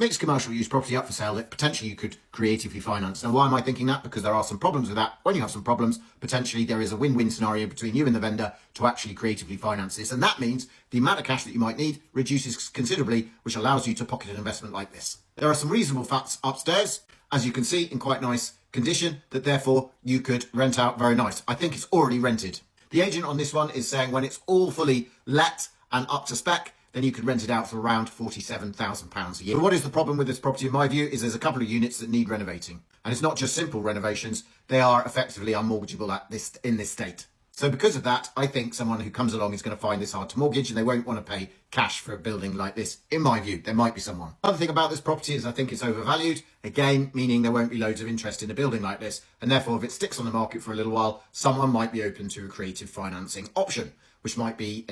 mixed commercial use property up for sale that potentially you could creatively finance. Now, why am I thinking that? Because there are some problems with that. When you have some problems, potentially there is a win-win scenario between you and the vendor to actually creatively finance this. And that means the amount of cash that you might need reduces considerably, which allows you to pocket an investment like this. There are some reasonable flats upstairs, as you can see, in quite nice condition, that therefore you could rent out very nice. I think it's already rented. The agent on this one is saying when it's all fully let and up to spec, then you could rent it out for around £47,000 a year. But what is the problem with this property, in my view, is there's a couple of units that need renovating. And it's not just simple renovations, they are effectively unmortgageable in this state. So because of that, I think someone who comes along is going to find this hard to mortgage and they won't want to pay cash for a building like this, in my view. There might be someone. Another thing about this property is I think it's overvalued, again, meaning there won't be loads of interest in a building like this. And therefore, if it sticks on the market for a little while, someone might be open to a creative financing option, which might be,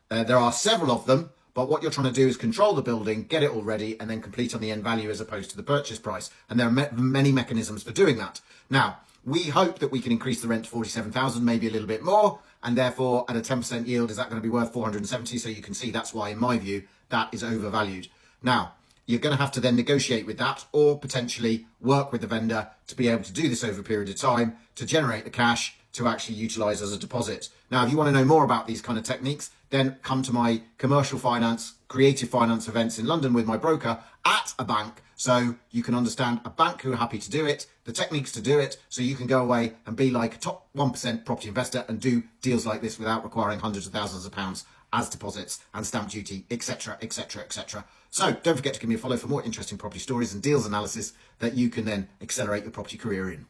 there are several of them, but what you're trying to do is control the building, get it all ready, and then complete on the end value as opposed to the purchase price. And there are many mechanisms for doing that. Now, we hope that we can increase the rent to 47,000, maybe a little bit more, and therefore at a 10% yield, is that going to be worth 470? So you can see that's why, in my view, that is overvalued. Now, you're going to have to then negotiate with that or potentially work with the vendor to be able to do this over a period of time to generate the cash to actually utilise as a deposit. Now, if you want to know more about these kind of techniques, then come to my commercial finance, creative finance events in London with my broker at a bank, so you can understand a bank who are happy to do it, the techniques to do it, so you can go away and be like a top 1% property investor and do deals like this without requiring hundreds of thousands of pounds as deposits and stamp duty, etc., etc., etc. So don't forget to give me a follow for more interesting property stories and deals analysis that you can then accelerate your property career in.